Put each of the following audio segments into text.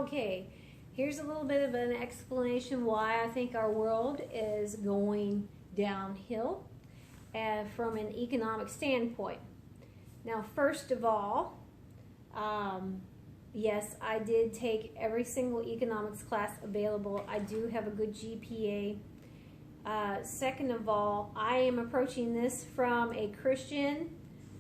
Okay, here's a little bit of an explanation why I think our world is going downhill from an economic standpoint. Now, first of all, yes, I did take every single economics class available. I do have a good GPA. Second of all, I am approaching this from a Christian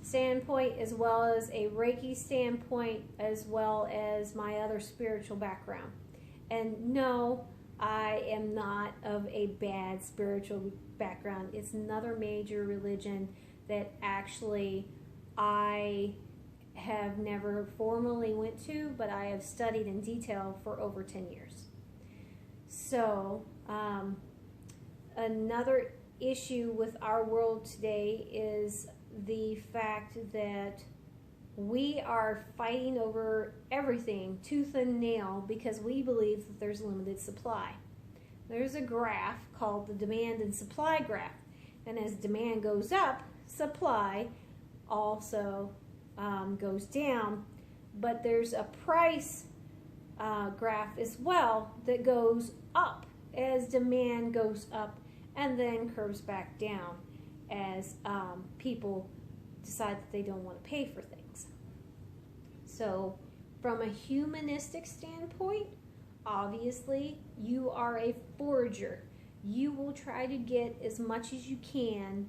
standpoint as well as a Reiki standpoint as well as my other spiritual background. And no, I am not of a bad spiritual background. It's another major religion that actually I have never formally went to, but I have studied in detail for over 10 years. So, another issue with our world today is the fact that we are fighting over everything tooth and nail because we believe that there's limited supply. There's a graph called the demand and supply graph, and as demand goes up, supply also goes down, but there's a price graph as well that goes up as demand goes up and then curves back down as people decide that they don't want to pay for things. So from a humanistic standpoint, obviously you are a forager. You will try to get as much as you can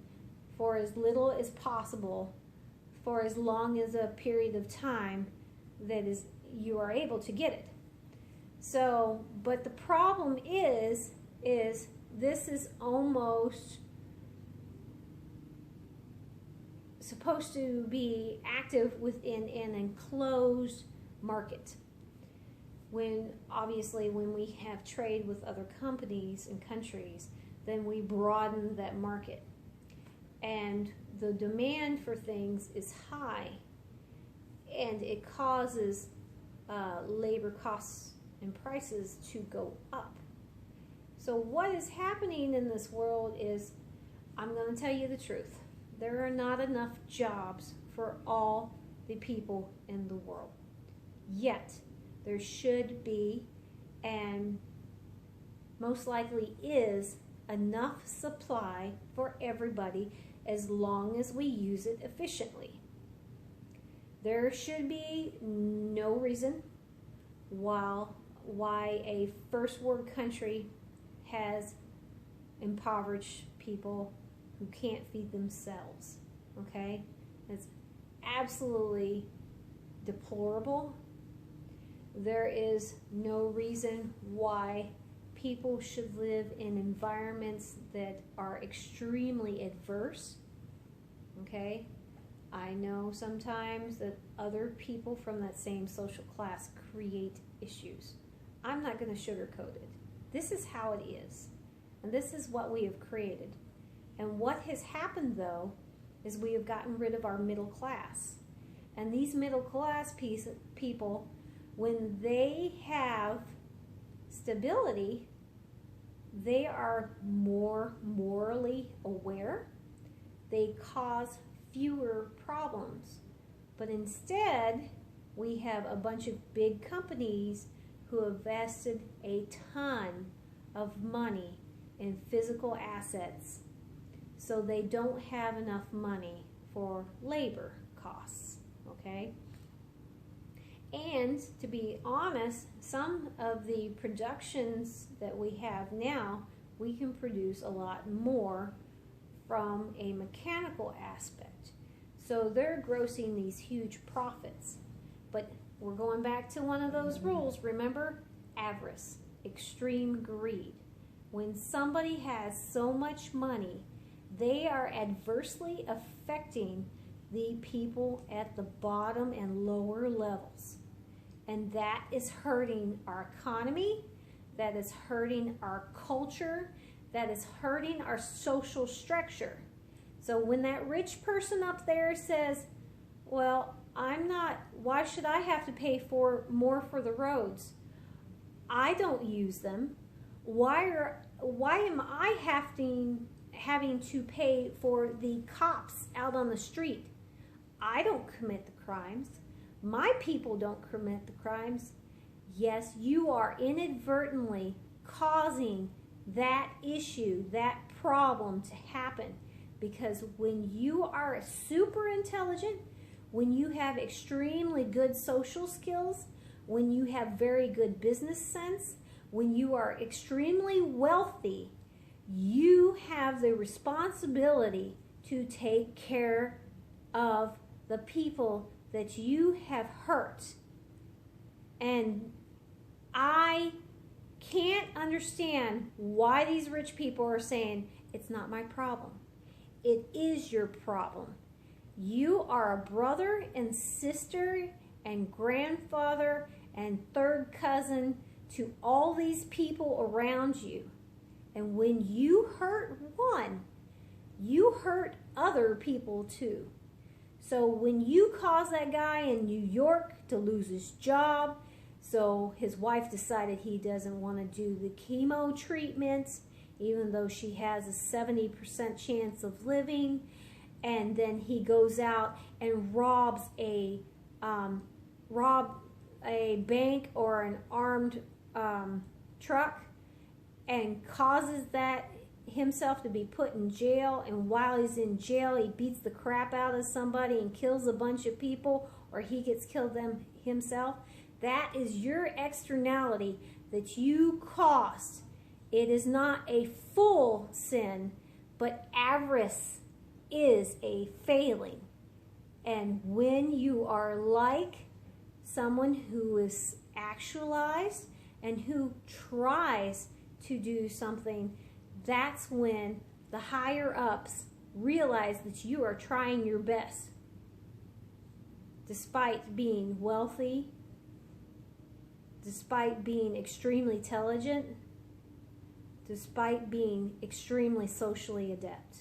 for as little as possible for as long as a period of time that is you are able to get it. So, but the problem is this is almost supposed to be active within an enclosed market. When obviously when we have trade with other companies and countries, then we broaden that market. And the demand for things is high, and it causes labor costs and prices to go up. So what is happening in this world is, I'm going to tell you the truth, there are not enough jobs for all the people in the world. Yet, there should be, and most likely is, enough supply for everybody as long as we use it efficiently. There should be no reason why a first world country has impoverished people who can't feed themselves, okay? That's absolutely deplorable. There is no reason why people should live in environments that are extremely adverse, okay? I know sometimes that other people from that same social class create issues. I'm not going to sugarcoat it. This is how it is, and this is what we have created. And what has happened, though, is we have gotten rid of our middle class. And these middle class people, when they have stability, they are more morally aware. They cause fewer problems. But instead, we have a bunch of big companies who have invested a ton of money in physical assets, so they don't have enough money for labor costs, okay? And to be honest, some of the productions that we have now, we can produce a lot more from a mechanical aspect. So they're grossing these huge profits. But we're going back to one of those rules, remember? Avarice, extreme greed. When somebody has so much money, they are adversely affecting the people at the bottom and lower levels. And that is hurting our economy, that is hurting our culture, that is hurting our social structure. So when that rich person up there says, well, why should I have to pay more for the roads? I don't use them. Why am I having to pay for the cops out on the street? I don't commit the crimes. My people don't commit the crimes. yes, you are inadvertently causing that issue, that problem to happen. Because when you are super intelligent, when you have extremely good social skills, when you have very good business sense, when you are extremely wealthy, you have the responsibility to take care of the people that you have hurt. And I can't understand why these rich people are saying, it's not my problem. It is your problem. You are a brother and sister and grandfather and third cousin to all these people around you. And when you hurt one, you hurt other people too. So when you cause that guy in New York to lose his job, so his wife decided he doesn't want to do the chemo treatments, even though she has a 70% chance of living, and then he goes out and robs a bank or an armed truck and causes that himself to be put in jail, and while he's in jail he beats the crap out of somebody and kills a bunch of people, or he gets killed himself. That is your externality that you caused. It is not a full sin, but avarice is a failing. And when you are like someone who is actualized and who tries to do something, that's when the higher ups realize that you are trying your best. Despite being wealthy, despite being extremely intelligent, despite being extremely socially adept.